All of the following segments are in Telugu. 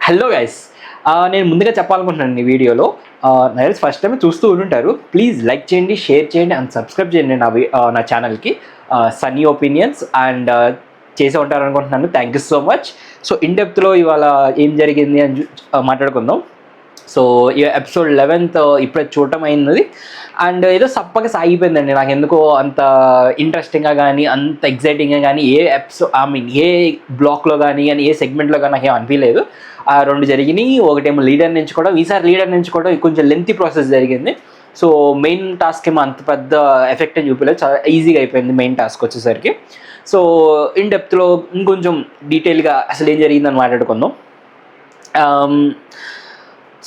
హలో గైస్, నేను ముందుగా చెప్పాలనుకుంటున్నాను ఈ వీడియోలో. నా తెలిసి ఫస్ట్ టైం చూస్తూ ఉంటారు. ప్లీజ్ లైక్ చేయండి, షేర్ చేయండి అండ్ సబ్స్క్రైబ్ చేయండి నా ఛానల్కి సన్నీ ఒపీనియన్స్ అండ్ చేసే ఉంటారు అనుకుంటున్నాను. Thank you so much. So in డెప్త్లో ఇవాళ ఏం జరిగింది అని మాట్లాడుకుందాం. సో ఈ ఎపిసోడ్ 11th ఇప్పుడే చూడటం అయినది అండ్ ఏదో సప్పగా సాగిపోయిందండి. నాకు ఎందుకో అంత ఇంట్రెస్టింగ్గా కానీ అంత ఎగ్జైటింగ్గా కానీ ఏ బ్లాక్లో కానీ ఏ సెగ్మెంట్లో కానీ నాకు ఏం అనిపించలేదు. ఆ రెండు జరిగినాయి. ఒకటేమో లీడర్ ఎంచుకోవడం, ఈసారి లీడర్ ఎంచుకోవడం కొంచెం లెంతీ ప్రాసెస్ జరిగింది. సో మెయిన్ టాస్క్ ఏమో అంత పెద్ద ఎఫెక్ట్ అని చూపించలేదు, చాలా ఈజీగా అయిపోయింది మెయిన్ టాస్క్ వచ్చేసరికి. సో ఇన్ డెప్త్లో ఇంకొంచెం డీటెయిల్గా అసలు ఏం జరిగిందని మాట్లాడుకుందాం.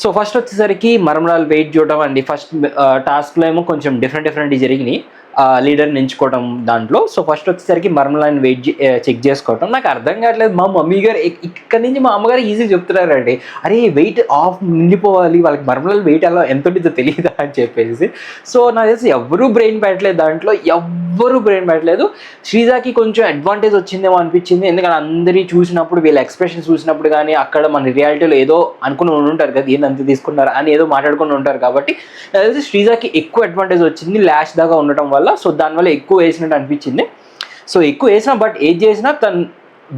సో ఫస్ట్ వచ్చేసరికి మరమరాలు వెయిట్ చూడటం అండి. ఫస్ట్ టాస్క్లో ఏమో కొంచెం డిఫరెంట్ జరిగినాయి లీడర్ని ఎంచుకోవడం దాంట్లో. సో ఫస్ట్ వచ్చేసరికి మరమరాని వెయిట్ చెక్ చేసుకోవటం. నాకు అర్థం కావట్లేదు. మా మమ్మీ గారు ఇక్కడి నుంచి మా అమ్మగారు ఈజీగా చెప్తున్నారండి, అరే వెయిట్ ఆఫ్ నిండిపోవాలి, వాళ్ళకి మరమరాలు వెయిట్ ఎలా ఎంత ఉంటుందో తెలియదా అని చెప్పేసి. సో నాకు తెలిసి ఎవ్వరూ బ్రెయిన్ పెట్టలేదు దాంట్లో, ఎవ్వరూ బ్రెయిన్ పెట్టలేదు. శ్రీజాకి కొంచెం అడ్వాంటేజ్ వచ్చిందేమో అనిపించింది. ఎందుకంటే అందరి చూసినప్పుడు, వీళ్ళ ఎక్స్ప్రెషన్ చూసినప్పుడు కానీ అక్కడ మన రియాలిటీలో ఏదో అనుకుని ఉంటారు కదా, ఏందంత తీసుకున్నారు అని ఏదో మాట్లాడుకుని ఉంటారు. కాబట్టి నాకు తెలిసి శ్రీజాకి ఎక్కువ అడ్వాంటేజ్ వచ్చింది లాస్ట్ దాకా ఉండటం వల్ల. సో దానివల్ల ఎక్కువ వేసినట్టు అనిపించింది. సో ఎక్కువ వేసినా బట్ ఏది చేసినా తను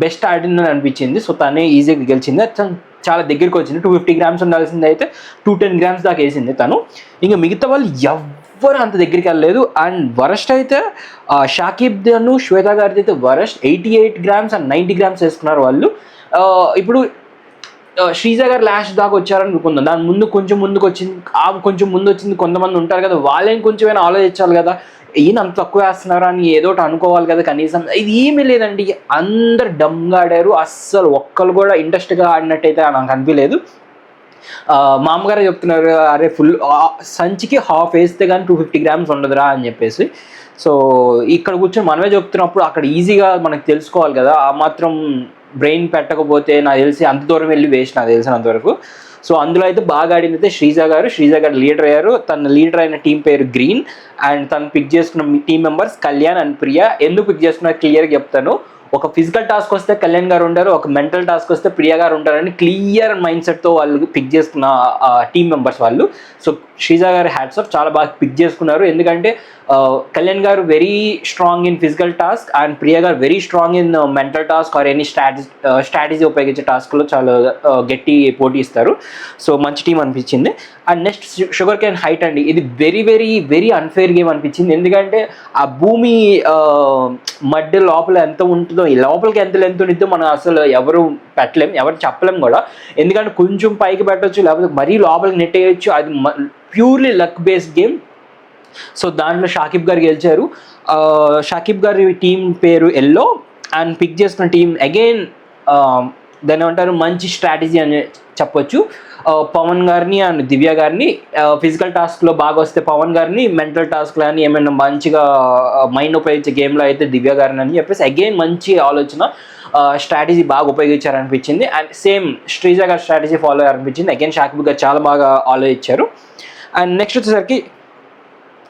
బెస్ట్ ఆడిందని అనిపించింది. సో తనే ఈజీగా గెలిచింది. తను చాలా దగ్గరికి వచ్చింది. 250 grams ఉండాల్సింది అయితే 210 grams దాకా వేసింది తను. ఇంకా మిగతా వాళ్ళు ఎవ్వరు అంత దగ్గరికి వెళ్ళలేదు. అండ్ వరస్ట్ అయితే షాకిబ్ అను శ్వేత గారిది అయితే వరస్ట్ 88 grams and 90 grams వేసుకున్నారు వాళ్ళు. ఇప్పుడు శ్రీజ గారు లాస్ట్ దాకా వచ్చారని అనుకుందాం. దాని ముందు కొంచెం ముందుకు వచ్చింది, కొంచెం ముందు వచ్చింది కొంతమంది ఉంటారు కదా, వాళ్ళని కొంచెమైనా ఆలోచించాలి కదా, ఈయన అంత తక్కువ వేస్తున్నారా అని ఏదో అనుకోవాలి కదా కనీసం. ఇది ఏమీ లేదండి, అందరు డమ్గా ఆడారు. అస్సలు ఒక్కరు కూడా ఇంట్రెస్ట్గా ఆడినట్టయితే నాకు అనిపించలేదు. మా అమ్మగారు చెప్తున్నారు, అరే ఫుల్ సంచికి హాఫ్ వేస్తే కానీ 250 grams ఉండదురా అని చెప్పేసి. సో ఇక్కడ కూర్చొని మనమే చెప్తున్నప్పుడు అక్కడ ఈజీగా మనకు తెలుసుకోవాలి కదా. ఆ మాత్రం బ్రెయిన్ పెట్టకపోతే నాకు తెలిసి అంత దూరం వెళ్ళి వేస్ట్, నాకు తెలిసినంతవరకు. సో అందులో అయితే బాగా ఆడింది అయితే శ్రీజ గారు లీడర్ అయ్యారు. తన లీడర్ అయిన టీం పేరు గ్రీన్ అండ్ తను పిక్ చేసుకున్న team members Kalyan and Priya. ఎందుకు పిక్ చేసుకున్నా క్లియర్గా చెప్తాను. ఒక ఫిజికల్ టాస్క్ వస్తే కళ్యాణ్ గారు ఉంటారు, ఒక మెంటల్ టాస్క్ వస్తే ప్రియా గారు ఉంటారని క్లియర్ మైండ్ సెట్తో వాళ్ళు పిక్ చేసుకున్న టీం మెంబర్స్ వాళ్ళు. సో శ్రీజ గారు హ్యాట్స్ ఆఫ్, చాలా బాగా పిక్ చేసుకున్నారు. ఎందుకంటే కళ్యాణ్ గారు very strong in physical task and Priya గారు very strong in mental task or any strategy ఉపయోగించే టాస్క్లో చాలా గట్టి పోటీ ఇస్తారు. సో మంచి టీం అనిపించింది. And next sugar cane height అండి. ఇది వెరీ అన్ఫేర్ గేమ్ అనిపించింది. ఎందుకంటే ఆ భూమి మధ్య లోపల ఎంత ఉంటుందో, ఈ లోపలికి ఎంత లెంత్ ఉంటుందో మనం అసలు ఎవరు చెప్పలేం కూడా. ఎందుకంటే కొంచెం పైకి పెట్టవచ్చు, లేకపోతే మరీ లోపలికి నెట్టేయచ్చు. అది purely luck based game. So దాంట్లో షాకిబ్ గారు గెలిచారు. షాకిబ్ గారి టీం పేరు ఎల్లో అండ్ పిక్ చేసుకున్న టీం అగైన్ దాన్ని ఏమంటారు, మంచి స్ట్రాటజీ అని చెప్పొచ్చు. పవన్ గారిని అండ్ దివ్య గారిని ఫిజికల్ టాస్క్లో బాగా వస్తే పవన్ గారిని, మెంటల్ టాస్క్లో అని ఏమైనా మంచిగా మైండ్ ఉపయోగించే గేమ్లో అయితే దివ్య గారిని అని చెప్పేసి అగైన్ మంచి ఆలోచన, స్ట్రాటజీ బాగా ఉపయోగించారనిపించింది. అండ్ సేమ్ శ్రీజ గారి స్ట్రాటజీ ఫాలో అయ్యారనిపించింది. అగైన్ షాకిబ్ గారు చాలా బాగా ఆలోచించారు. అండ్ నెక్స్ట్ వచ్చేసరికి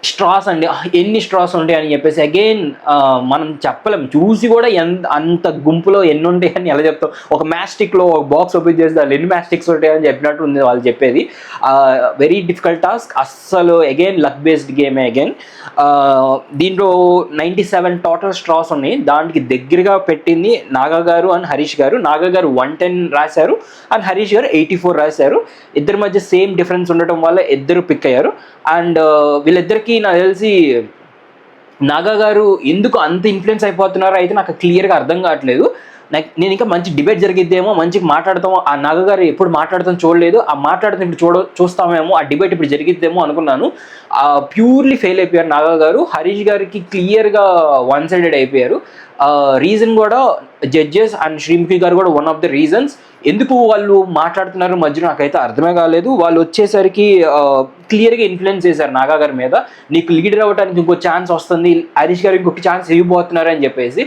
స్ట్రాస్ అండి. ఎన్ని స్ట్రాస్ ఉంటాయి అని చెప్పేసి అగైన్ మనం చెప్పలేం, చూసి కూడా అంత గుంపులో ఎన్ని ఉంటాయి అని ఎలా చెప్తాం. ఒక మ్యాస్టిక్లో ఒక బాక్స్ ఓపెన్ చేసి దాన్ని ఎన్ని మ్యాస్టిక్స్ ఉంటాయని చెప్పినట్టు ఉంది వాళ్ళు చెప్పేది. వెరీ డిఫికల్ట్ టాస్క్, అస్సలు అగైన్ లక్ బేస్డ్ గేమే. అగైన్ దీంట్లో 97 టోటల్ స్ట్రాస్ ఉన్నాయి. దానికి దగ్గరగా పెట్టింది నాగా గారు అండ్ హరీష్ గారు. నాగా గారు 110 రాశారు అండ్ హరీష్ గారు 84 రాశారు. ఇద్దరి మధ్య సేమ్ డిఫరెన్స్ ఉండటం వల్ల ఇద్దరు పిక్ అయ్యారు. అండ్ వీళ్ళిద్దరికీ నాకు తెలిసి నాగా గారు ఎందుకు అంత ఇన్ఫ్లుయెన్స్ అయిపోతున్నారో అయితే నాకు క్లియర్గా అర్థం కావట్లేదు. నేను ఇంకా మంచి డిబేట్ జరిగిద్దేమో, మంచిగా మాట్లాడతామో. ఆ నాగా గారు ఎప్పుడు మాట్లాడతాం చూడలేదు, ఆ మాట్లాడుతాం ఇప్పుడు చూస్తామేమో, ఆ డిబేట్ ఇప్పుడు జరిగిద్దేమో అనుకున్నాను. ప్యూర్లీ ఫెయిల్ అయిపోయారు నాగా గారు. హరీష్ గారికి క్లియర్గా వన్ సైడెడ్ అయిపోయారు. రీజన్ కూడా జడ్జెస్ అండ్ శ్రీముఖి గారు కూడా వన్ ఆఫ్ ద రీజన్స్. ఎందుకు వాళ్ళు మాట్లాడుతున్నారు మధ్యలో నాకైతే అర్థమే కాలేదు. వాళ్ళు వచ్చేసరికి క్లియర్గా ఇన్ఫ్లుయెన్స్ చేశారు నాగా గారి మీద. నీకు లీడర్ అవ్వడానికి ఇంకో ఛాన్స్ వస్తుంది, హరీష్ గారు ఇంకొక ఛాన్స్ ఇవ్వబోతున్నారు అని చెప్పేసి.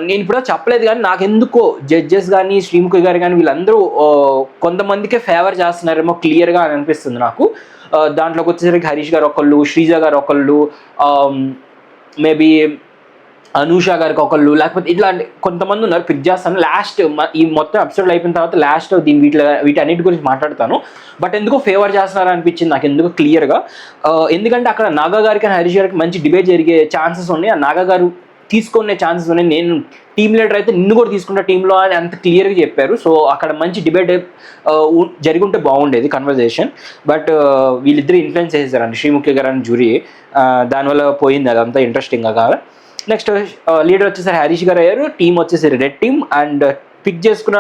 నేను ఇప్పుడు చెప్పలేదు కానీ నాకెందుకో జడ్జెస్ కానీ శ్రీముఖి గారు కానీ వీళ్ళందరూ కొంతమందికే ఫేవర్ చేస్తున్నారేమో క్లియర్గా అని అనిపిస్తుంది నాకు. దాంట్లోకి వచ్చేసరికి హరీష్ గారు ఒకళ్ళు, శ్రీజ గారు ఒకళ్ళు, మేబీ అనూష గారికి ఒకళ్ళు, లేకపోతే ఇట్లాంటి కొంతమంది ఉన్నారు పిక్ చేస్తాను. లాస్ట్ ఈ మొత్తం ఎపిసోడ్ అయిపోయిన తర్వాత లాస్ట్ వీటన్నిటి గురించి మాట్లాడతాను. బట్ ఎందుకో ఫేవర్ చేస్తున్నారు అనిపించింది నాకు, ఎందుకో క్లియర్గా. ఎందుకంటే అక్కడ నాగా గారికి అండ్ హరీష్ గారికి మంచి డిబేట్ జరిగే ఛాన్సెస్ ఉన్నాయి. ఆ నాగా గారు తీసుకునే ఛాన్సెస్ ఉన్నాయి. నేను టీమ్ లీడర్ అయితే నిన్ను కూడా తీసుకుంటా టీంలో అని అంత క్లియర్గా చెప్పారు. సో అక్కడ మంచి డిబేట్ జరిగి ఉంటే బాగుండేది కన్వర్జేషన్. బట్ వీళ్ళిద్దరు ఇన్ఫ్లుయెన్స్ చేసేసారండి, శ్రీముఖి గారు అని జ్యూరీ. దానివల్ల పోయింది అదంతా ఇంట్రెస్టింగ్గా కాదు. నెక్స్ట్ లీడర్ వచ్చేసరి హరీష్ గారు అయ్యారు. టీం వచ్చేసరి రెడ్ టీమ్. అండ్ పిక్ చేసుకున్న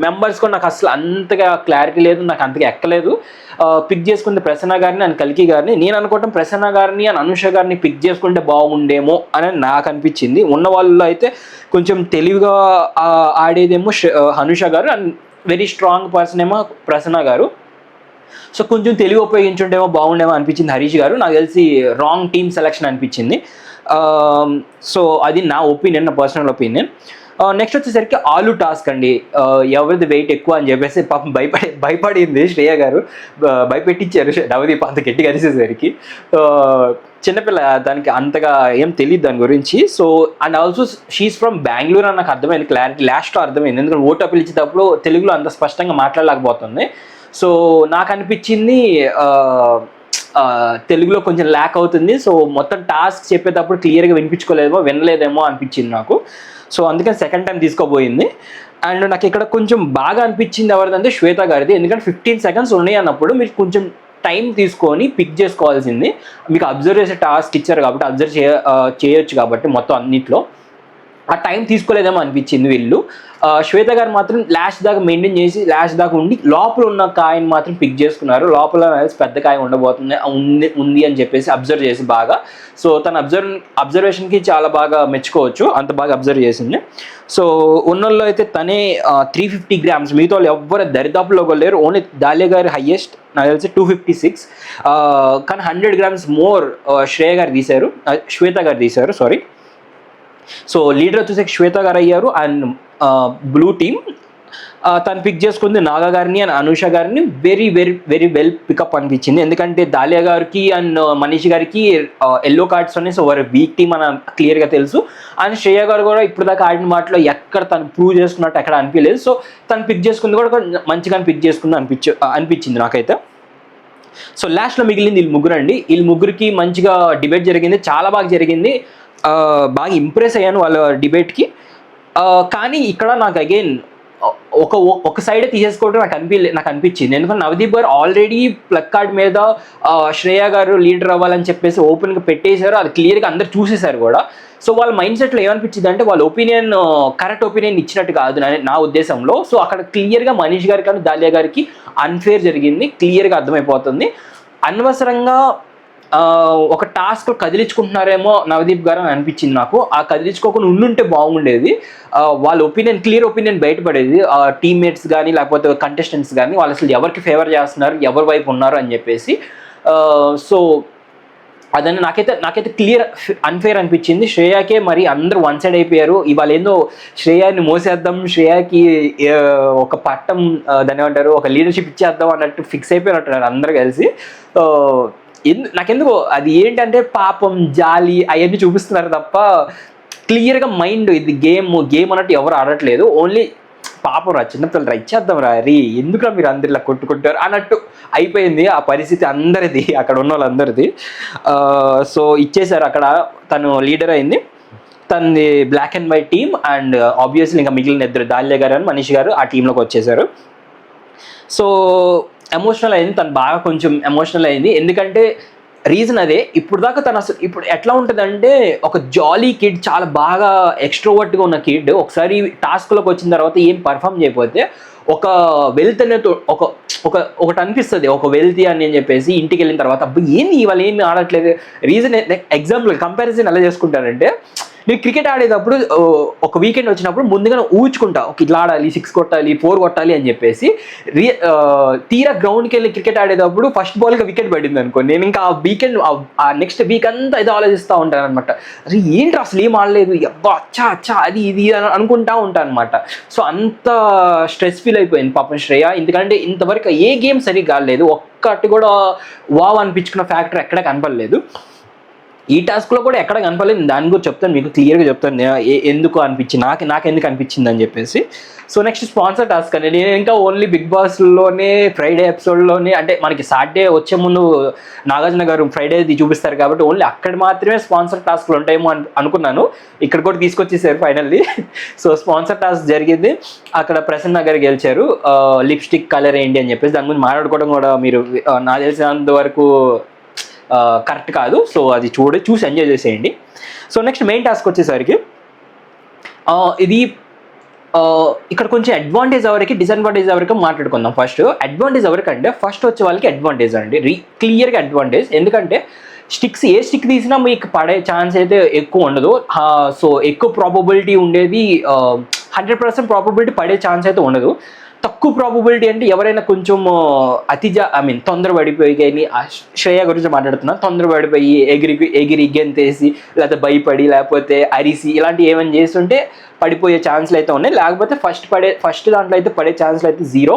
మెంబర్స్ కూడా నాకు అసలు అంతగా క్లారిటీ లేదు, నాకు అంతగా ఎక్కలేదు. పిక్ చేసుకుంటే ప్రసన్న గారిని అండ్ కల్కి గారిని. నేను అనుకోవటం ప్రసన్న గారిని అండ్ అనుష గారిని పిక్ చేసుకుంటే బాగుండేమో అని నాకు అనిపించింది. ఉన్న వాళ్ళు అయితే కొంచెం తెలివిగా ఆడేదేమో అనుష గారు, అండ్ వెరీ స్ట్రాంగ్ పర్సన్ ఏమో ప్రసన్న గారు. సో కొంచెం తెలివి ఉపయోగించుంటేమో బాగుండేమో అనిపించింది హరీష్ గారు. నాకు తెలిసి రాంగ్ టీమ్ సెలెక్షన్ అనిపించింది. సో అది నా ఒపీనియన్, నా పర్సనల్ ఒపీనియన్. నెక్స్ట్ వచ్చేసరికి ఆలు టాస్క్ అండి. ఎవరిది వెయిట్ ఎక్కువ అని చెప్పేసి పాపం భయపడింది శ్రేయ గారు, భయపెట్టించారు నవదీప్ అంత గట్టిగా అరిసేసరికి. చిన్నపిల్ల, దానికి అంతగా ఏం తెలియదు దాని గురించి. So and also she's from Bengaluru అని నాకు అర్థమైంది, క్లారిటీ లాస్ట్లో అర్థమైంది. ఎందుకంటే ఓటు అప్పీల్ ఇచ్చేటప్పుడు తెలుగులో అంత స్పష్టంగా మాట్లాడలేకపోతుంది. సో నాకు అనిపించింది తెలుగులో కొంచెం ల్యాక్ అవుతుంది. సో మొత్తం టాస్క్ చెప్పేటప్పుడు క్లియర్గా వినలేదేమో అనిపించింది నాకు. సో అందుకని సెకండ్ టైం తీసుకోబోయింది. అండ్ నాకు ఇక్కడ కొంచెం బాగా అనిపించింది ఎవరిదంటే శ్వేత గారిది. ఎందుకంటే 15 seconds ఉన్నాయి అన్నప్పుడు మీరు కొంచెం టైం తీసుకొని పిక్ చేసుకోవాల్సింది. మీకు అబ్జర్వ్ చేసే టాస్క్ ఇచ్చారు కాబట్టి అబ్జర్వ్ చేయొచ్చు కాబట్టి మొత్తం అన్నిట్లో ఆ టైం తీసుకోలేదేమో అనిపించింది వీళ్ళు. శ్వేత గారు మాత్రం లాస్ట్ దాకా మెయింటైన్ చేసి లాస్ట్ దాకా ఉండి లోపల ఉన్న కాయని మాత్రం పిక్ చేసుకున్నారు. లోపల పెద్ద కాయ ఉండబోతుంది ఉంది అని చెప్పేసి అబ్జర్వ్ చేసి బాగా. సో తన అబ్జర్వేషన్కి చాలా బాగా మెచ్చుకోవచ్చు, అంత బాగా అబ్జర్వ్ చేసింది. సో ఉన్నోళ్ళు అయితే తనే 350 grams, మిగతా వాళ్ళు ఎవ్వరు దరిదాపులో లేరు. ఓన్లీ దాలియా గారు హయ్యెస్ట్, నాకు తెలిసి 256. కానీ 100 grams మోర్ శ్రేయ గారు తీశారు, శ్వేత గారు తీశారు, సారీ. సో లీడర్ వచ్చేసి శ్వేత గారు అయ్యారు. అండ్ బ్లూ టీమ్ తను పిక్ చేసుకుంది నాగా గారిని అండ్ అనూష గారిని. Very very very well pickup అనిపించింది. ఎందుకంటే దాలియా గారికి అండ్ మనీష్ గారికి ఎల్లో కార్డ్స్ ఉన్నాయి. సో వారు వీక్ టీమ్ అని క్లియర్గా తెలుసు. అండ్ శ్రేయ గారు కూడా ఇప్పుడు దాకా ఆడిన మాటలో ఎక్కడ తను ప్రూవ్ చేసుకున్నట్టు ఎక్కడ అనిపించలేదు. సో తను పిక్ చేసుకుంది కూడా మంచిగా పిక్ చేసుకుంది అనిపించింది నాకైతే. సో లాస్ట్లో మిగిలింది వీళ్ళు ముగ్గురు అండి. వీళ్ళు ముగ్గురికి మంచిగా డిబేట్ జరిగింది, చాలా బాగా జరిగింది. బాగా ఇంప్రెస్ అయ్యాను వాళ్ళ డిబేట్కి. కానీ ఇక్కడ నాకు అగైన్ ఒక సైడే తీసేసుకోవడం నాకు అనిపించింది. ఎందుకంటే నవదీప్ గారు ఆల్రెడీ ప్లగ్ కార్డ్ మీద శ్రేయ గారు లీడర్ అవ్వాలని చెప్పేసి ఓపెన్గా పెట్టేశారు. అది క్లియర్గా అందరు చూసేశారు కూడా. సో వాళ్ళ మైండ్ సెట్లో ఏమనిపించింది అంటే వాళ్ళ ఒపీనియన్ కరెక్ట్ ఒపీనియన్ ఇచ్చినట్టు కాదు నా ఉద్దేశంలో. సో అక్కడ క్లియర్గా మనీష్ గారికి కానీ దాలియా గారికి అన్ఫేర్ జరిగింది, క్లియర్గా అర్థమైపోతుంది. అనవసరంగా ఒక టాస్క్ కదిలించుకుంటున్నారేమో నవదీప్ గారు అని అనిపించింది నాకు. ఆ కదిలించుకోకుండా ఉండుంటే బాగుండేది. వాళ్ళ క్లియర్ ఒపీనియన్ బయటపడేది. టీమ్మేట్స్ కానీ లేకపోతే కంటెస్టెంట్స్ కానీ వాళ్ళు అసలు ఎవరికి ఫేవర్ చేస్తున్నారు, ఎవరి వైపు ఉన్నారు అని చెప్పేసి. సో అదని నాకైతే క్లియర్ అన్ఫేర్ అనిపించింది. శ్రేయాకే మరి అందరూ వన్ సైడ్ అయిపోయారు. ఇవాళ ఏందో శ్రేయాని మోసేద్దాం, శ్రేయాకి ఒక పట్టం దాని ఏమంటారు ఒక లీడర్షిప్ ఇచ్చేద్దాం అన్నట్టు ఫిక్స్ అయిపోయినట్టున్నారు అందరూ కలిసి. నాకెందుకో అది ఏంటంటే పాపం జాలి అవన్నీ చూపిస్తున్నారు తప్ప క్లియర్గా మైండ్ ఇది గేమ్ అన్నట్టు ఎవరు ఆడట్లేదు. ఓన్లీ పాపం చిన్నపిల్లలు ఇచ్చేద్దాం ఎందుకురా మీరు అందరు ఇలా కొట్టుకుంటారు అన్నట్టు అయిపోయింది ఆ పరిస్థితి అందరిది, అక్కడ ఉన్న వాళ్ళందరిది. సో ఇచ్చేసారు, అక్కడ తను లీడర్ అయింది. తనది black and white team. And obviously ఇంకా మిగిలిన ఇద్దరు దాలియా గారు అని మనీష్ గారు ఆ టీంలోకి వచ్చేసారు. సో ఎమోషనల్ అయింది, తను బాగా కొంచెం ఎమోషనల్ అయింది. ఎందుకంటే రీజన్ అదే, ఇప్పుడు దాకా తను అసలు ఇప్పుడు ఎట్లా ఉంటుందంటే ఒక జాలీ కిడ్, చాలా బాగా ఎక్స్ట్రోవర్ట్గా ఉన్న కిడ్ ఒకసారి టాస్క్లోకి వచ్చిన తర్వాత ఏం పర్ఫామ్ చేయకపోతే ఒక వెల్త్ అనేది ఒకటి అనిపిస్తుంది, ఒక వెల్తీ అని చెప్పేసి ఇంటికి వెళ్ళిన తర్వాత అబ్బా ఏంది ఇవాళ ఏమి ఆడట్లేదు. రీజన్ ఎగ్జాంపుల్ కంపారిజన్ ఎలా చేసుకుంటారంటే నేను క్రికెట్ ఆడేటప్పుడు ఒక వీకెండ్ వచ్చినప్పుడు ముందుగా ఊహించుకుంటా ఇట్లా ఆడాలి, 6 కొట్టాలి, 4 కొట్టాలి అని చెప్పేసి. తీరా గ్రౌండ్కి వెళ్ళి క్రికెట్ ఆడేటప్పుడు ఫస్ట్ బాల్గా వికెట్ పడింది అనుకో, నేను ఇంకా ఆ వీకెండ్ ఆ నెక్స్ట్ వీక్ అంతా ఇది ఆలోచిస్తూ ఉంటాను అనమాట. అరే ఏంటి అసలు ఏం ఆడలేదు, అబ్బా అచ్చా అది ఇది అని అనుకుంటా ఉంటాను అనమాట. సో అంత స్ట్రెస్ ఫీల్ అయిపోయింది పాపం శ్రేయ. ఎందుకంటే ఇంతవరకు ఏ గేమ్ సరిగ్గా ఆడలేదు, ఒక్కటి కూడా వావ్ అనిపించుకున్న ఫ్యాక్టర్ ఎక్కడ కనపడలేదు. ఈ టాస్క్లో కూడా ఎక్కడ కనపడలేదు, దాని గురించి చెప్తాను, మీకు క్లియర్గా చెప్తాను ఎందుకు అనిపించింది, నాకు ఎందుకు అనిపించింది అని చెప్పేసి. సో నెక్స్ట్ స్పాన్సర్ టాస్క్ అండి. నేను ఇంకా ఓన్లీ బిగ్ బాస్లోనే ఫ్రైడే ఎపిసోడ్లోనే, అంటే మనకి సాటర్డే వచ్చే ముందు నాగార్జున గారు ఫ్రైడేది చూపిస్తారు కాబట్టి ఓన్లీ అక్కడ మాత్రమే స్పాన్సర్ టాస్క్లు ఉంటాయేమో అనుకున్నాను. ఇక్కడ కూడా తీసుకొచ్చేసారు ఫైనల్లీ. సో స్పాన్సర్ టాస్క్ జరిగింది, అక్కడ ప్రసన్న గారు గెలిచారు. లిప్స్టిక్ కలర్ ఏంటి అని చెప్పేసి దాని గురించి మాట్లాడుకోవడం కూడా మీరు నాకు తెలిసినంత వరకు కరెక్ట్ కాదు. సో అది చూసి ఎంజాయ్ చేసేయండి. సో నెక్స్ట్ మెయిన్ టాస్క్ వచ్చేసరికి ఇది ఇక్కడ కొంచెం అడ్వాంటేజ్ ఎవరికి డిసడ్వాంటేజ్ ఎవరికి మాట్లాడుకుందాం. ఫస్ట్ అడ్వాంటేజ్ ఎవరికంటే ఫస్ట్ వచ్చే వాళ్ళకి అడ్వాంటేజ్ అండి, క్లియర్గా అడ్వాంటేజ్. ఎందుకంటే స్టిక్స్ ఏ స్టిక్ తీసినా మీకు పడే ఛాన్స్ అయితే ఎక్కువ ఉండదు. సో ఎక్కువ ప్రాబబిలిటీ ఉండేది 100% ప్రాబబిలిటీ పడే ఛాన్స్ అయితే ఉండదు. తక్కువ ప్రాబబిలిటీ అంటే ఎవరైనా కొంచెం తొందరపడిపోయి, కానీ శ్రేయ గురించి మాట్లాడుతున్నా, తొందరపడిపోయి ఎగిరి గెంతేసి లేకపోతే భయపడి లేకపోతే అరిసి ఇలాంటి ఏమైనా చేస్తుంటే పడిపోయే ఛాన్స్లు అయితే ఉన్నాయి. లేకపోతే ఫస్ట్ దాంట్లో అయితే పడే ఛాన్స్లు అయితే 0.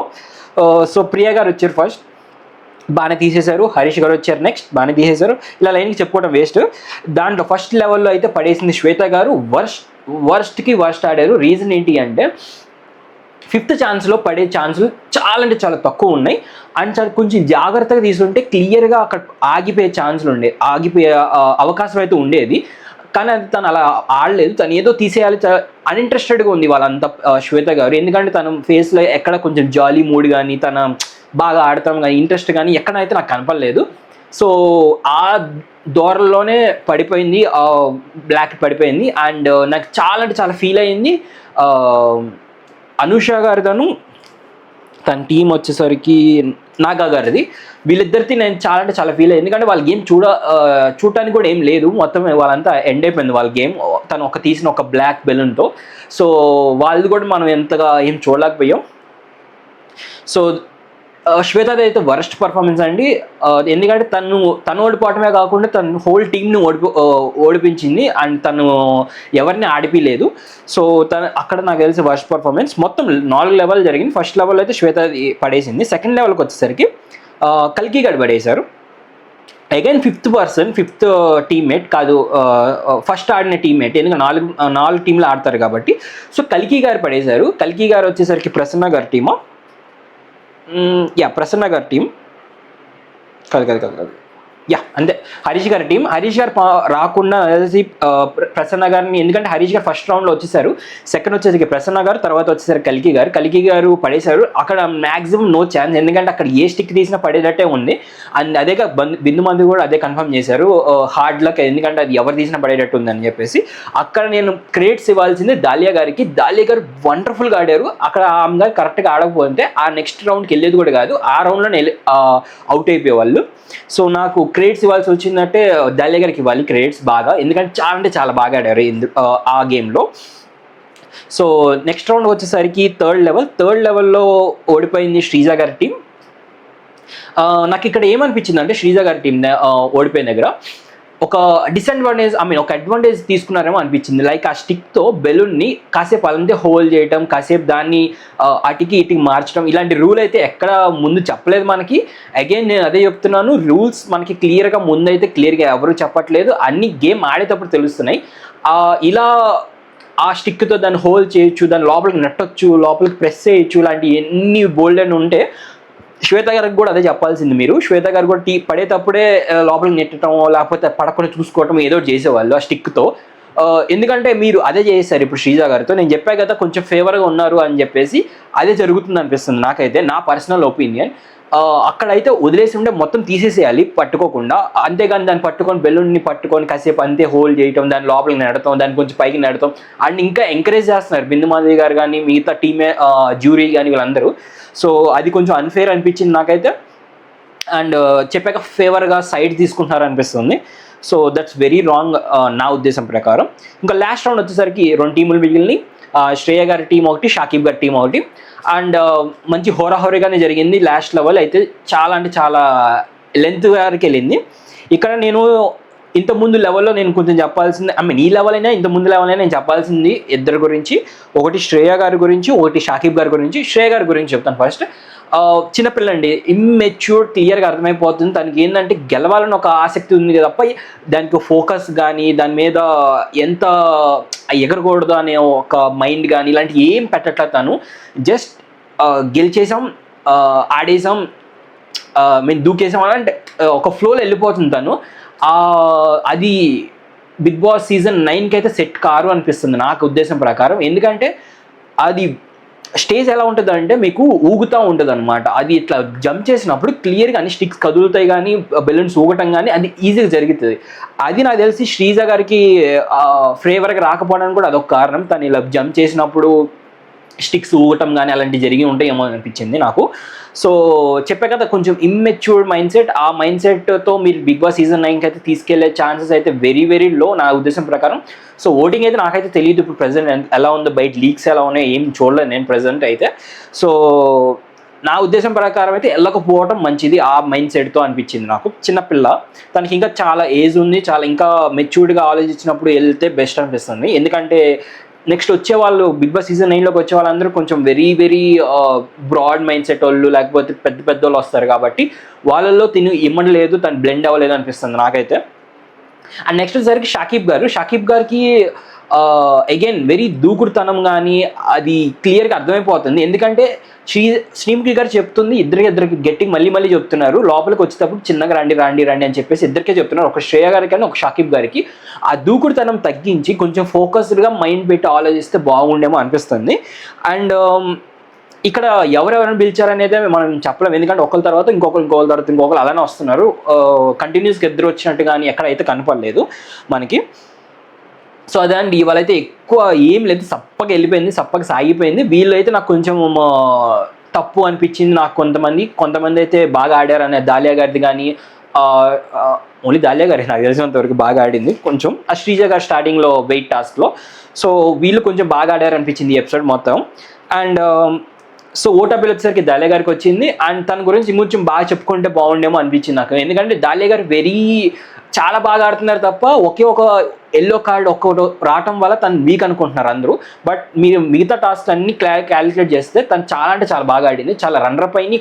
సో ప్రియా గారు వచ్చారు ఫస్ట్, బాగానే తీసేశారు. హరీష్ గారు వచ్చారు నెక్స్ట్, బాగానే తీసేశారు. ఇలా లైన్కి చెప్పుకోవడం వేస్ట్. దాంట్లో ఫస్ట్ లెవెల్లో అయితే పడేసింది శ్వేత గారు. వర్స్ట్కి వర్స్ట్ ఆడారు. రీజన్ ఏంటి అంటే 5th ఛాన్స్లో పడే ఛాన్సులు చాలా అంటే చాలా తక్కువ ఉన్నాయి. అండ్ చాలా కొంచెం జాగ్రత్తగా తీసుకుంటే క్లియర్గా అక్కడ ఆగిపోయే ఆగిపోయే అవకాశం అయితే ఉండేది. కానీ అది తను అలా ఆడలేదు, తను ఏదో తీసేయాలి, అన్ఇంట్రెస్టెడ్గా ఉంది వాళ్ళంతా శ్వేత గారు. ఎందుకంటే తన ఫేస్లో ఎక్కడ కొంచెం జాలీ మూడ్ కానీ, తన బాగా ఆడతాం కానీ, ఇంట్రెస్ట్ కానీ ఎక్కడైతే నాకు కనపడలేదు. సో ఆ దూరంలోనే పడిపోయింది, బ్లాక్ పడిపోయింది. అండ్ నాకు చాలా అంటే చాలా ఫీల్ అయ్యింది. అనూష గారిదను తన టీం వచ్చేసరికి నాగా గారిది, వీళ్ళిద్దరిది నేను చాలా అంటే చాలా ఫీల్ అయ్యింది. ఎందుకంటే వాళ్ళ గేమ్ చూడటానికి కూడా ఏం లేదు, మొత్తం వాళ్ళంతా ఎండ్ అయిపోయింది వాళ్ళ గేమ్. తను తీసిన ఒక బ్లాక్ బెలూన్తో. సో వాళ్ళది కూడా మనం ఎంతగా ఏం చూడలేకపోయాం. సో శ్వేతది అయితే వరస్ట్ పర్ఫార్మెన్స్ అండి. ఎందుకంటే తను ఓడిపోవటమే కాకుండా తను హోల్ టీమ్ని ఓడిపించింది. అండ్ తను ఎవరిని ఆడిపిలేదు. సో అక్కడ నాకు తెలిసి వరస్ట్ పర్ఫార్మెన్స్. మొత్తం 4 లెవెల్ జరిగింది. ఫస్ట్ లెవెల్ అయితే శ్వేత పడేసింది. సెకండ్ లెవెల్కి వచ్చేసరికి కల్కి గారు పడేశారు. అగైన్ 5th టీమ్మేట్ కాదు, ఫస్ట్ ఆడిన టీమ్మేట్. ఎందుకంటే 4 టీంలు ఆడతారు కాబట్టి. సో కల్కి గారు పడేశారు. కల్కి గారు వచ్చేసరికి ప్రసన్న గారి టీమా, ప్రసన్న గారి టీం కాదు అంతే, హరీష్ గారి టీం. హరీష్ గారు రాకుండా ప్రసన్న గారిని, ఎందుకంటే హరీష్ గారు ఫస్ట్ రౌండ్లో వచ్చేసారు. సెకండ్ వచ్చేసరికి ప్రసన్న గారు, తర్వాత వచ్చేసరికి కల్కి గారు పడేశారు. అక్కడ మ్యాక్సిమం నో ఛాన్స్, ఎందుకంటే అక్కడ ఏ స్టిక్ తీసినా పడేటట్టే ఉంది. అండ్ అదే బిందు మంది కూడా అదే కన్ఫర్మ్ చేశారు, హార్డ్ లక్, ఎందుకంటే అది ఎవరు తీసినా పడేటట్టు ఉందని చెప్పేసి. అక్కడ నేను క్రెడిట్స్ ఇవ్వాల్సింది దాలియా గారికి. దాలియా గారు వండర్ఫుల్గా ఆడారు. అక్కడ ఆమె గారు కరెక్ట్గా ఆడకపోతే ఆ నెక్స్ట్ రౌండ్కి వెళ్ళేది కూడా కాదు, ఆ రౌండ్లోనే అవుట్ అయిపోయేవాళ్ళు. సో నాకు క్రెడిట్స్ ఇవ్వాల్సి వచ్చిందంటే దాలియా గారికి ఇవ్వాలి క్రెడిట్స్ బాగా, ఎందుకంటే చాలా అంటే చాలా బాగా ఆడారు ఆ గేమ్లో. సో నెక్స్ట్ రౌండ్ వచ్చేసరికి థర్డ్ లెవెల్లో ఓడిపోయింది శ్రీజ గారి టీం. నాకు ఇక్కడ ఏమనిపించింది అంటే శ్రీజ గారి టీం ఓడిపోయిన దగ్గర ఒక డిసడ్వాంటేజ్, ఒక అడ్వాంటేజ్ తీసుకున్నారేమో అనిపించింది. లైక్ ఆ స్టిక్తో బెలూన్ని కాసేపు అలంతే హోల్డ్ చేయటం, కాసేపు దాన్ని అటికి ఇటికి మార్చడం, ఇలాంటి రూల్ అయితే ఎక్కడ ముందు చెప్పలేదు మనకి. అగైన్ నేను అదే చెప్తున్నాను, రూల్స్ మనకి క్లియర్గా ముందైతే క్లియర్గా ఎవరు చెప్పట్లేదు, అన్ని గేమ్ ఆడేటప్పుడు తెలుస్తున్నాయి. ఇలా ఆ స్టిక్తో దాన్ని హోల్డ్ చేయొచ్చు, దాన్ని లోపలికి నెట్టొచ్చు, లోపలికి ప్రెస్ చేయొచ్చు, ఇలాంటి ఎన్ని బోల్డ్ అని ఉంటే శ్వేత గారికి కూడా అదే చెప్పాల్సింది మీరు. శ్వేత గారు కూడా పడేటప్పుడే లోపలికి నెట్టడం, లేకపోతే పడకుండా చూసుకోవటం ఏదో చేసేవాళ్ళు ఆ స్టిక్తో. ఎందుకంటే మీరు అదే చేశారు ఇప్పుడు శ్రీజ గారితో. నేను చెప్పా కదా కొంచెం ఫేవర్గా ఉన్నారు అని చెప్పేసి, అదే జరుగుతుంది అనిపిస్తుంది నాకైతే, నా పర్సనల్ ఒపీనియన్. అక్కడైతే వదిలేసి ఉంటే మొత్తం తీసేసేయాలి పట్టుకోకుండా, అంతేగాని దాన్ని పట్టుకొని బెలూన్ని పట్టుకొని కాసేపు అంతే హోల్డ్ చేయటం, దాని లోపలికి నడతాం, దాన్ని కొంచెం పైకి నడతాం. అండ్ ఇంకా ఎంకరేజ్ చేస్తున్నారు బిందు మాధవి గారు కానీ, మిగతా టీమే జ్యూరీ కానీ వీళ్ళందరూ. సో అది కొంచెం అన్ఫేర్ అనిపించింది నాకైతే. అండ్ చెప్పాక ఫేవర్గా సైడ్ తీసుకుంటున్నారు అనిపిస్తుంది. సో దట్స్ వెరీ రాంగ్ నా ఉద్దేశం ప్రకారం. ఇంకా లాస్ట్ రౌండ్ వచ్చేసరికి 2 టీములు మిగిలినాయి. శ్రేయ గారి టీం ఒకటి, షాకిబ్ గారి టీం ఒకటి. అండ్ మంచి హోరాహోరీగానే జరిగింది. లాస్ట్ లెవెల్ అయితే చాలా అంటే చాలా లెంత్ వరకు వెళ్ళింది. ఇక్కడ నేను ఇంతకుముందు లెవెల్లో నేను కొంచెం చెప్పాల్సింది, ఈ లెవెల్ అయినా ఇంతకుముందు లెవెల్ అయినా నేను చెప్పాల్సింది ఇద్దరి గురించి. ఒకటి శ్రేయ గారి గురించి, ఒకటి షాకిబ్ గారి గురించి. శ్రేయ గారి గురించి చెప్తాను ఫస్ట్. చిన్నపిల్ల అండి, ఇమ్మెచ్యూర్, క్లియర్గా అర్థమైపోతుంది. తనకి ఏంటంటే గెలవాలని ఒక ఆసక్తి ఉంది తప్ప దానికి ఫోకస్ కానీ దాని మీద ఎంత ఎగరకూడదు అనే ఒక మైండ్ కానీ ఇలాంటి ఏం పెట్టట్లేదు. తను జస్ట్ గెలిచేసాం, ఆడేసాం, మేము దూకేసాం అంటే ఒక ఫ్లోలో వెళ్ళిపోతుంది తను. అది బిగ్ బాస్ సీజన్ 9కి అయితే సెట్ కారు అనిపిస్తుంది నాకు ఉద్దేశం ప్రకారం. ఎందుకంటే అది స్టేజ్ ఎలా ఉంటుంది అంటే మీకు ఊగుతూ ఉంటుంది అనమాట. అది ఇట్లా జంప్ చేసినప్పుడు క్లియర్గా అన్ని స్టిక్స్ కదులుతాయి కానీ బెలూన్స్ ఊగటం కానీ అది ఈజీగా జరుగుతుంది. అది నాకు తెలిసి శ్రీజ గారికి ఫేవర్గా రాకపోవడానికి కూడా అదొక కారణం. తను ఇలా జంప్ చేసినప్పుడు స్టిక్స్ ఊగటం కానీ అలాంటివి జరిగి ఉంటాయేమో అనిపించింది నాకు. సో చెప్పే కదా, కొంచెం ఇమ్మెచ్యూర్డ్ మైండ్ సెట్. ఆ మైండ్ సెట్తో మీరు బిగ్ బాస్ సీజన్ 9కి అయితే తీసుకెళ్లే ఛాన్సెస్ అయితే వెరీ వెరీ లో నా ఉద్దేశం ప్రకారం. సో ఓటింగ్ అయితే నాకైతే తెలియదు ఇప్పుడు ప్రెసెంట్ ఎలా ఉందో, బయట లీక్స్ ఎలా ఉన్నాయి ఏం చూడలేదు నేను ప్రెసెంట్ అయితే. సో నా ఉద్దేశం ప్రకారం అయితే వెళ్ళకపోవడం మంచిది ఆ మైండ్ సెట్తో అనిపించింది నాకు. చిన్నపిల్ల, తనకి ఇంకా చాలా ఏజ్ ఉంది, చాలా ఇంకా మెచ్యూర్డ్గా ఆలోచించినప్పుడు వెళ్తే బెస్ట్ అనిపిస్తుంది. ఎందుకంటే నెక్స్ట్ వచ్చే వాళ్ళు బిగ్ బాస్ సీజన్ 9లోకి వచ్చే వాళ్ళందరూ కొంచెం very very broad mindset వాళ్ళు, లేకపోతే పెద్ద పెద్ద వాళ్ళు వస్తారు కాబట్టి వాళ్ళల్లో తిని ఇమ్మడలేదు, తను బ్లెండ్ అవ్వలేదు అనిపిస్తుంది నాకైతే. అండ్ నెక్స్ట్ వచ్చేసరికి షకీబ్ గారికి అగైన్ వెరీ దూకుడుతనం కానీ అది క్లియర్గా అర్థమైపోతుంది. ఎందుకంటే శ్రీముఖి గారు చెప్తుంది ఇద్దరికి గట్టిగా మళ్ళీ చెప్తున్నారు, లోపలికి వచ్చేటప్పుడు చిన్నగా రండి అని చెప్పేసి ఇద్దరికే చెప్తున్నారు, ఒక శ్రేయ గారికి అని ఒక షకీబ్ గారికి. ఆ దూకుడుతనం తగ్గించి కొంచెం ఫోకస్డ్గా మైండ్ పెట్టి ఆలోచిస్తే బాగుండేమో అనిపిస్తుంది. అండ్ ఇక్కడ ఎవరెవరిని పిలిచారనేదే మనం చెప్పలేము, ఎందుకంటే ఒకరి తర్వాత ఇంకొకరు అలానే వస్తున్నారు. కంటిన్యూస్గా ఇద్దరు వచ్చినట్టు కానీ ఎక్కడైతే కనపడలేదు మనకి. సో అదే అండి, ఇవాళ అయితే ఎక్కువ ఏం లేదు, సప్పగా వెళ్ళిపోయింది, సప్పగా సాగిపోయింది. వీళ్ళు అయితే నాకు కొంచెం తప్పు అనిపించింది నాకు. కొంతమంది అయితే బాగా ఆడారు అనే దాలియా గారిది కానీ, ఓన్లీ దాలియా గారి నాకు తెలిసినంత వరకు బాగా ఆడింది కొంచెం. ఆ శ్రీజ గారు స్టార్టింగ్లో వెయిట్ టాస్క్లో. సో వీళ్ళు కొంచెం బాగా ఆడారు అనిపించింది ఈ ఎపిసోడ్ మొత్తం. అండ్ సో ఓటాపిల్ వచ్చేసరికి దాలియా గారికి వచ్చింది. అండ్ తన గురించి కొంచెం బాగా చెప్పుకుంటే బాగుండేమో అనిపించింది నాకు. ఎందుకంటే దాలియా గారు చాలా బాగా ఆడుతున్నారు తప్ప ఒకే ఒక ఎల్లో కార్డ్ ఒక్కటి రావటం వల్ల తను వీక్ అనుకుంటున్నారు అందరూ. బట్ మీరు మిగతా టాస్క్ అన్ని క్యాలిక్యులేట్ చేస్తే తను చాలా అంటే చాలా బాగా ఆడింది, చాలా రన్నర్ పైన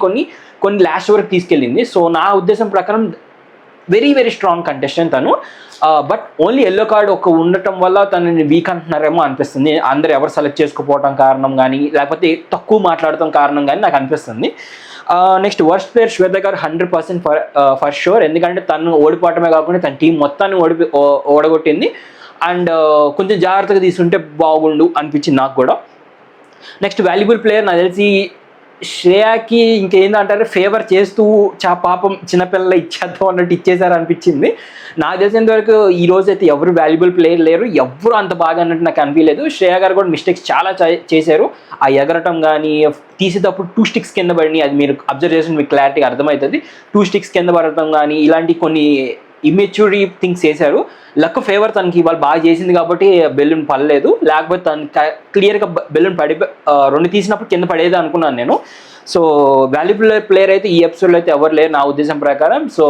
కొన్ని లాస్ట్ వరకు తీసుకెళ్ళింది. సో నా ఉద్దేశం ప్రకారం వెరీ వెరీ స్ట్రాంగ్ కంటెస్టెంట్ తను. బట్ ఓన్లీ ఎల్లో కార్డ్ ఉండటం వల్ల తనని వీక్ అంటున్నారేమో అనిపిస్తుంది. అందరు ఎవరు సెలెక్ట్ చేసుకోకపోవడం కారణం కానీ, లేకపోతే తక్కువ మాట్లాడటం కారణం కానీ నాకు అనిపిస్తుంది. నెక్స్ట్ వర్స్ట్ ప్లేయర్ శ్వేత గారు 100% ఫర్ షూర్. ఎందుకంటే తను ఓడిపోవటమే కాకుండా తన టీం మొత్తాన్ని ఓడగొట్టింది. అండ్ కొంచెం జాగ్రత్తగా తీసుకుంటే బాగుండు అనిపించింది నాకు కూడా. నెక్స్ట్ వాల్యుబుల్ ప్లేయర్ నాకు తెలిసి శ్రేయాకి ఇంకేందంటారు ఫేవర్ చేస్తూ పాపం చిన్నపిల్లలు ఇచ్చేద్దాం అన్నట్టు ఇచ్చేసారు అనిపించింది. నాకు తెలిసినంత వరకు ఈ రోజు అయితే ఎవరు వాల్యుబుల్ ప్లేయర్ లేరు, ఎవరు అంత బాగా అన్నట్టు నాకు అనిపించలేదు. శ్రేయ గారు కూడా మిస్టేక్స్ చాలా చేశారు. ఆ ఎగరటం కానీ తీసేటప్పుడు 2 స్టిక్స్ కింద పడినాయి, అది మీరు అబ్జర్వ్ చేసిన మీకు క్లారిటీగా అర్థమవుతుంది. 2 స్టిక్స్ కింద పడటం కానీ ఇలాంటి కొన్ని ఇమ్మెచ్యూరిటీ థింగ్స్ చేశారు. లక్ ఫేవర్ తనకి ఇవాళ బాగా చేసింది కాబట్టి బెలూన్ పడలేదు, లేకపోతే తను క్లియర్గా బెలూన్ 2 తీసినప్పుడు కింద పడేది అనుకున్నాను నేను. సో వాల్యుబుల్ ప్లేయర్ అయితే ఈ ఎపిసోడ్లో అయితే ఎవరు లేరు నా ఉద్దేశం ప్రకారం. సో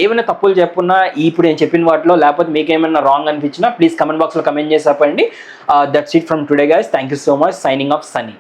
ఏమైనా తప్పులు చెప్పున్నా ఇప్పుడు నేను చెప్పిన వాటిలో, లేకపోతే మీకు ఏమైనా రాంగ్ అనిపించినా ప్లీజ్ కమెంట్ బాక్స్లో కమెంట్ చేసి చెప్పండి. That's it from today guys. Thank you so much. Signing off Sunny.